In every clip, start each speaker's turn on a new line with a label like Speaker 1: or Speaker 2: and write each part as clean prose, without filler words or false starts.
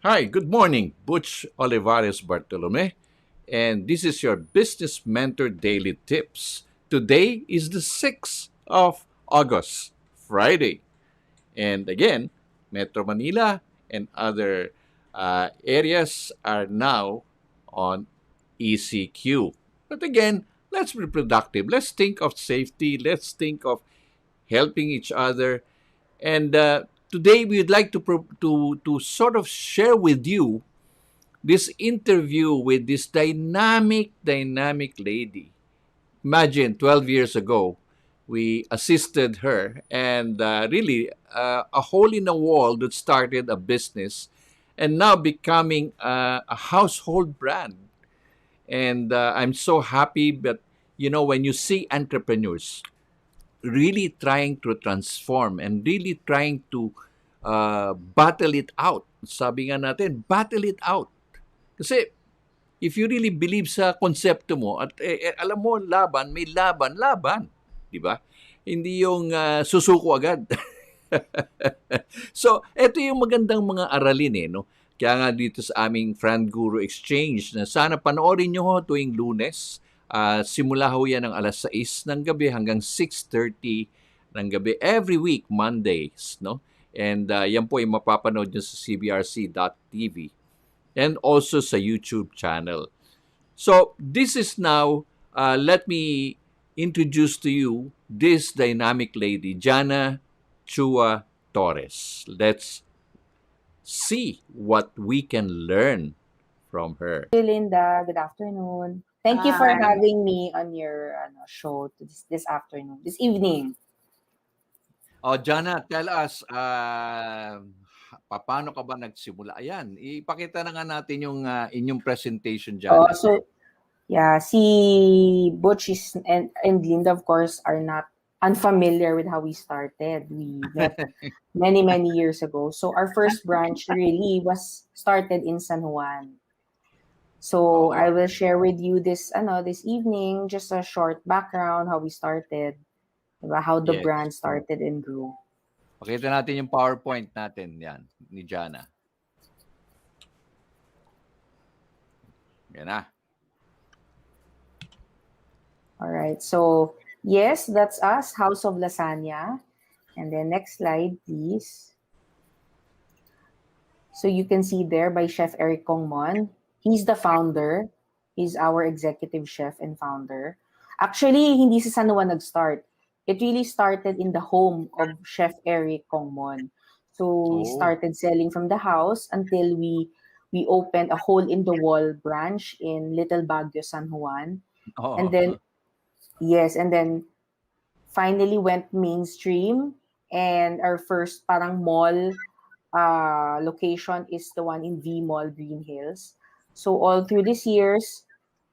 Speaker 1: Hi, good morning. Butch Olivares Bartolome, and this is your Business Mentor Daily Tips. Today is the 6th of August, Friday. And again, Metro Manila and other areas are now on ECQ. But again, let's be productive. Let's think of safety. Let's think of helping each other. And today we would like to sort of share with you this interview with this dynamic lady. Imagine 12 years ago, we assisted her, and really a hole in the wall that started a business and now becoming a household brand. And I'm so happy that, when you see entrepreneurs really trying to transform and really trying to battle it out. Sabi nga natin, battle it out. Kasi if you really believe sa konsepto mo at alam mo laban, may laban, 'di ba? Hindi yung susuko agad. So, ito yung magandang mga aralin no. Kaya nga dito sa aming Fran-Guru Exchange na sana panoorin nyo ho tuwing Lunes. Simula ho yan ng alas 6 ng gabi hanggang 6:30 ng gabi every week, Mondays, no? And yan po ay mapapanood nyo sa cbrc.tv and also sa YouTube channel. So, this is now, let me introduce to you this dynamic lady, Jannah Chua Torres. Let's see what we can learn from her.
Speaker 2: Hey, Linda. Good afternoon. Thank you for having me on your show this afternoon, this evening.
Speaker 1: Oh, Jannah, tell us, paano ka ba nagsimula? Ayan, ipakita na nga natin yung inyong presentation, Jannah.
Speaker 2: Si Butch and Linda, of course, are not unfamiliar with how we started. We met many years ago. So our first branch really was started in San Juan. So I will share with you this evening just a short background how we started, diba? How the brand started and grew.
Speaker 1: Pakita natin yung PowerPoint natin yan ni Jannah. Yan na.
Speaker 2: All right. So, yes, that's us, House of Lasagna. And then next slide, please. So you can see there by Chef Eric Kongmon. He's the founder. He's our executive chef and founder. Actually, hindi sa San Juan nag-start. It really started in the home of Chef Eric Kongmon. So we started selling from the house until we opened a hole-in-the-wall branch in Little Baguio, San Juan. And then, and then finally went mainstream. And our first parang mall location is the one in V Mall, Green Hills. So all through these years,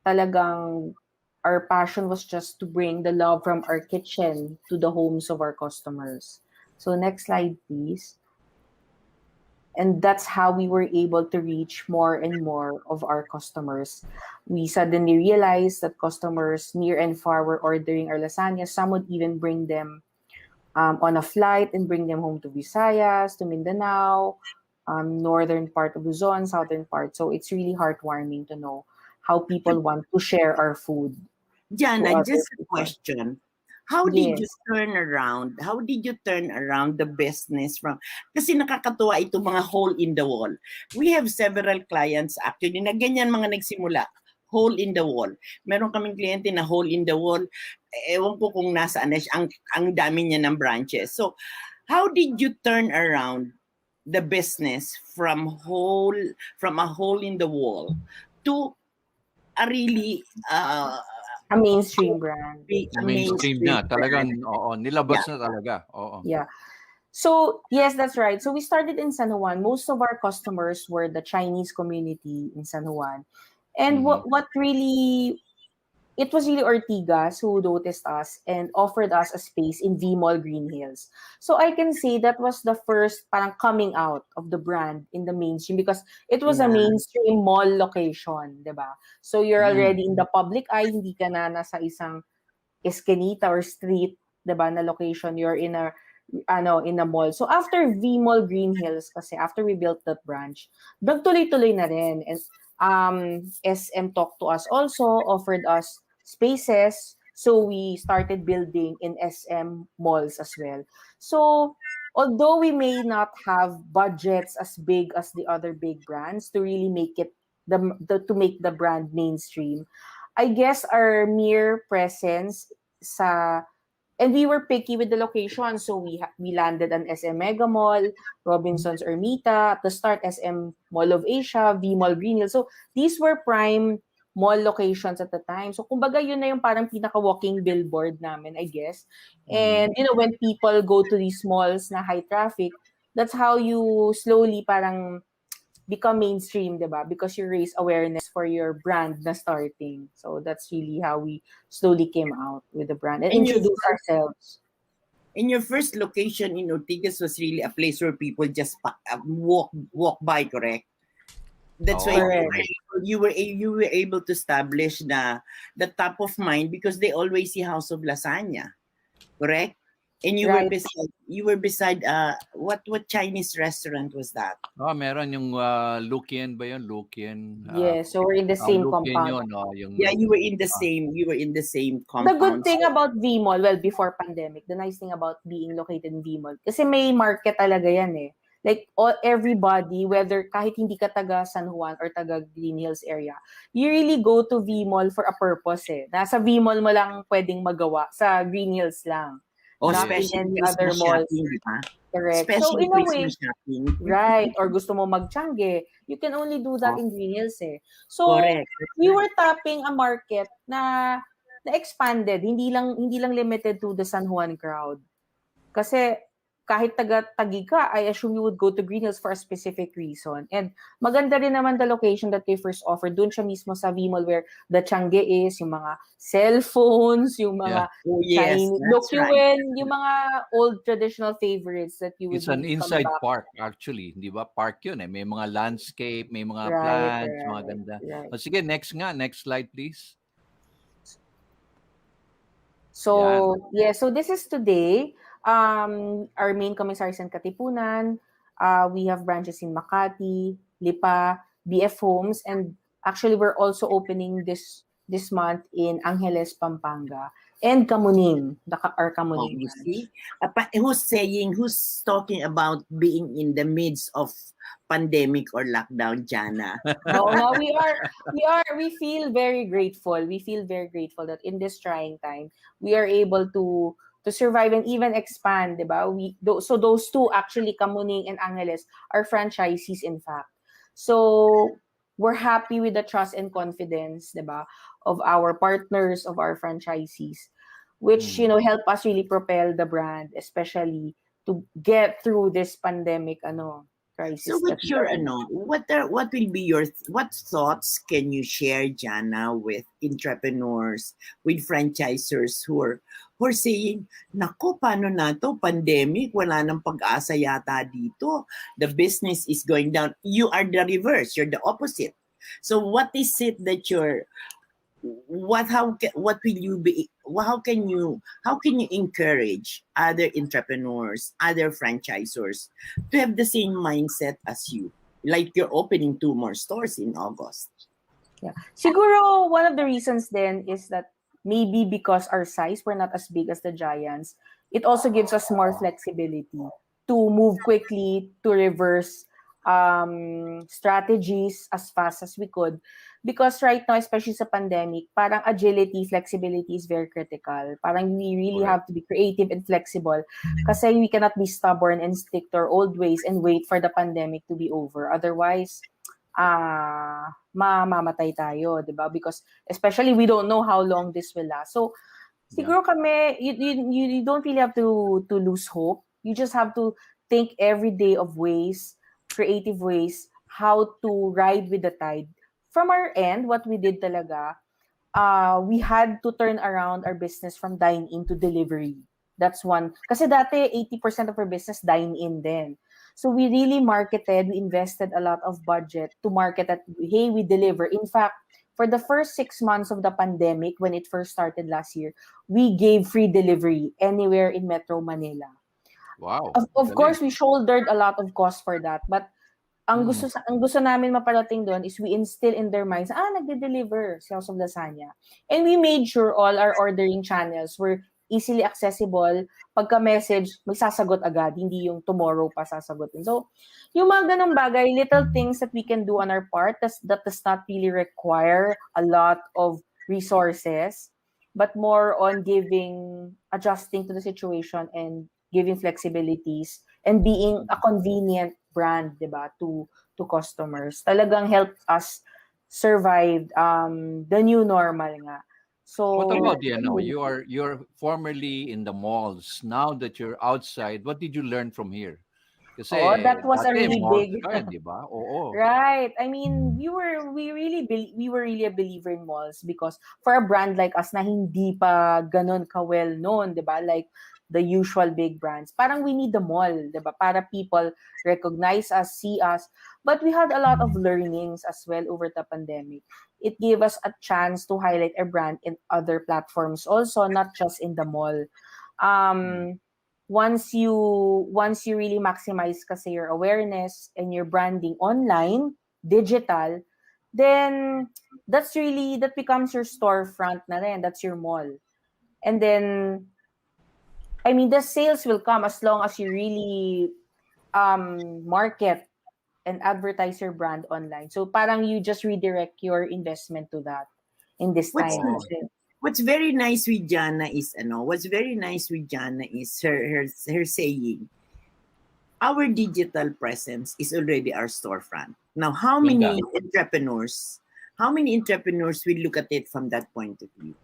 Speaker 2: talagang our passion was just to bring the love from our kitchen to the homes of our customers. So next slide, please. And that's how we were able to reach more and more of our customers. We suddenly realized that customers near and far were ordering our lasagna. Some would even bring them on a flight and bring them home to Visayas, to Mindanao, northern part of Luzon, southern part. So it's really heartwarming to know how people want to share our food.
Speaker 3: Jannah, just a question. How did you turn around? How did you turn around the business from, kasi nakakatuwa ito mga hole in the wall. We have several clients actually na ganyan mga nagsimula. Hole in the wall. Meron kaming kliyente na hole in the wall. Ewan ko kung nasaan na siya. Ang dami niya ng branches. So, how did you turn around the business from a hole in the wall to a really
Speaker 2: a mainstream brand.
Speaker 1: Mainstream na. Talagang, nilabas na talaga.
Speaker 2: Yeah. So, yes, that's right. So, we started in San Juan. Most of our customers were the Chinese community in San Juan. And what really, it was really Ortigas who noticed us and offered us a space in V Mall Green Hills. So I can say that was the first parang coming out of the brand in the mainstream because it was a mainstream mall location, diba? So you're already in the public eye, hindi ka na nasa isang eskinita or street, diba, na location. You're in a in a mall. So after V Mall Green Hills, kasi after we built that branch, nagtuloy-tuloy na rin. And SM talked to us also, offered us spaces. So we started building in SM malls as well. So although we may not have budgets as big as the other big brands to really make it to make the brand mainstream, I guess our mere presence sa and we were picky with the location, so we landed an SM Mega Mall, Robinsons Ermita, at the start SM Mall of Asia, V Mall Green Hills. So these were prime mall locations at the time. So kumbaga yun na yung parang pinaka-walking billboard namin, I guess.
Speaker 1: Mhm.
Speaker 2: And when people go to these malls na high traffic, that's how you slowly parang become mainstream, diba? Because you raise awareness for your brand na starting. So that's really how we slowly came out with the brand and
Speaker 3: In your
Speaker 2: introduce ourselves.
Speaker 3: in your first location in Ortigas was really a place where people just walk by, correct? That's why
Speaker 1: Oo.
Speaker 2: Correct.
Speaker 3: you were able to establish the top of mind because they always see House of Lasagna, correct? And
Speaker 2: Right.
Speaker 3: you were beside what Chinese restaurant was that?
Speaker 1: Meron yung Lukian ba yun? Lukian.
Speaker 2: Yes, so we're in the same
Speaker 1: Lukian
Speaker 2: compound.
Speaker 1: yun. Yung
Speaker 3: Yeah, you were in the same
Speaker 2: The good
Speaker 3: compound.
Speaker 2: thing about V Mall, well, before pandemic, the nice thing about being located in V Mall, kasi may market talaga yan eh. Like, everybody, whether kahit hindi ka taga San Juan or taga Green Hills area, you really go to V Mall for a purpose eh. Nasa V Mall mo lang pwedeng magawa, sa Green Hills lang.
Speaker 3: O
Speaker 2: Not in
Speaker 3: especially
Speaker 2: any
Speaker 3: Christmas
Speaker 2: other malls.
Speaker 3: shopping, di ba?
Speaker 2: Correct. So,
Speaker 3: Especially
Speaker 2: in a way,
Speaker 3: Christmas shopping.
Speaker 2: right, or gusto mo magtiyangge, you can only do that
Speaker 3: Oh.
Speaker 2: in Green Hills eh. So,
Speaker 3: Correct.
Speaker 2: we were tapping a market na expanded, hindi lang limited to the San Juan crowd. Kasi kahit taga-Taguig ka, I assume you would go to Green Hills for a specific reason. And maganda rin naman the location that they first offered. Doon siya mismo sa V-Mall where the Tiangge is, yung mga cellphones, yung mga
Speaker 3: Oh yes,
Speaker 2: Chinese,
Speaker 3: that's right.
Speaker 2: yung mga old traditional favorites that you would
Speaker 1: It's an
Speaker 2: really come
Speaker 1: inside
Speaker 2: back.
Speaker 1: park actually, di ba? Park yun eh. May mga landscape, may mga
Speaker 2: Right,
Speaker 1: plants, mga ganda.
Speaker 2: right.
Speaker 1: O sige, next slide please.
Speaker 2: So, yeah, so this is today. Our main commissaries in Katipunan. We have branches in Makati, Lipa, BF Homes, and actually we're also opening this month in Angeles, Pampanga, and Kamuning, our
Speaker 3: Oh,
Speaker 2: Kamuning
Speaker 3: you
Speaker 2: branch.
Speaker 3: see? Who's talking about being in the midst of pandemic or lockdown, Jannah?
Speaker 2: No, we feel very grateful. We feel very grateful that in this trying time, we are able to survive and even expand, diba? So those two actually, Kamuning and Angeles, are franchisees in fact. So we're happy with the trust and confidence, diba, of our partners, of our franchisees, which help us really propel the brand, especially to get through this pandemic crisis.
Speaker 3: So what's your what will be your what thoughts can you share, Jannah, with entrepreneurs, with franchisors who are saying, "Nako, paano na to? Pandemic, wala nang pag-asa yata dito. The business is going down." You are the reverse. You're the opposite. So what is it that what will you be how can you encourage other entrepreneurs, other franchisors to have the same mindset as you, like you're opening 2 more stores in August?
Speaker 2: Yeah, siguro one of the reasons then is that maybe because our size, we're not as big as the giants, it also gives us more flexibility to move quickly, to reverse strategies as fast as we could. Because right now, especially sa pandemic, parang agility, flexibility is very critical. Parang we really have to be creative and flexible kasi we cannot be stubborn and stick to our old ways and wait for the pandemic to be over. Otherwise, mamamatay tayo, 'di ba? Because especially we don't know how long this will last. So siguro kami, you don't really have to lose hope. You just have to think every day of ways, creative ways, how to ride with the tide. From our end, what we did talaga, we had to turn around our business from dine-in to delivery. That's one. Kasi dati, 80% of our business dine-in din. So we really marketed, we invested a lot of budget to market that, hey, we deliver. In fact, for the first 6 months of the pandemic, when it first started last year, we gave free delivery anywhere in Metro Manila.
Speaker 1: Wow.
Speaker 2: Of
Speaker 1: Galing.
Speaker 2: course, we shouldered a lot of cost for that. But
Speaker 1: Mm.
Speaker 2: ang gusto namin maparating doon is we instill in their minds, nagde-deliver si House of Lasagna. And we made sure all our ordering channels were easily accessible. Pagka-message, may sasagot agad, hindi yung tomorrow pa sasagutin. So, yung mga ganong bagay, little things that we can do on our part that does not really require a lot of resources, but more on adjusting to the situation and giving flexibilities and being a convenient brand, 'di ba, to customers. Talagang helped us survive the new normal nga.
Speaker 1: What
Speaker 2: So,
Speaker 1: about you? Know you're formerly in the malls. Now that you're outside, what did you learn from here?
Speaker 2: oh,
Speaker 1: Kasi
Speaker 2: that was a
Speaker 1: dati
Speaker 2: really
Speaker 1: malls
Speaker 2: big.
Speaker 1: ka, di ba? Oo.
Speaker 2: Right. I mean, we were really a believer in malls because for a brand like us na hindi pa ganun ka well known, 'di ba? Like the usual big brands. Parang we need the mall, 'di ba? Para people recognize us, see us. But we had a lot of learnings as well over the pandemic. It gave us a chance to highlight our brand in other platforms also, not just in the mall.
Speaker 1: Mm.
Speaker 2: Um once you really maximize kasi your awareness and your branding online, digital, then that becomes your storefront na rin. That's your mall. And then, I mean, the sales will come as long as you really market and advertise your brand online. So parang you just redirect your investment to that in this
Speaker 3: What's
Speaker 2: time.
Speaker 1: Oo.
Speaker 3: what's very nice with Jannah is her saying, our digital presence is already our storefront. Now,
Speaker 1: Ganda.
Speaker 3: how many entrepreneurs will look at it from that point of view?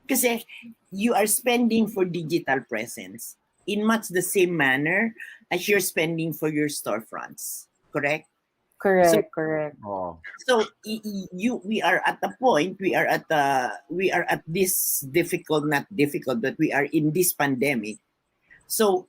Speaker 3: Kasi you are spending for digital presence in much the same manner as you're spending for your storefronts. Correct? So
Speaker 2: Correct.
Speaker 1: Oo.
Speaker 3: so we are at the point, we are at this difficult, not difficult, but we are in this pandemic. So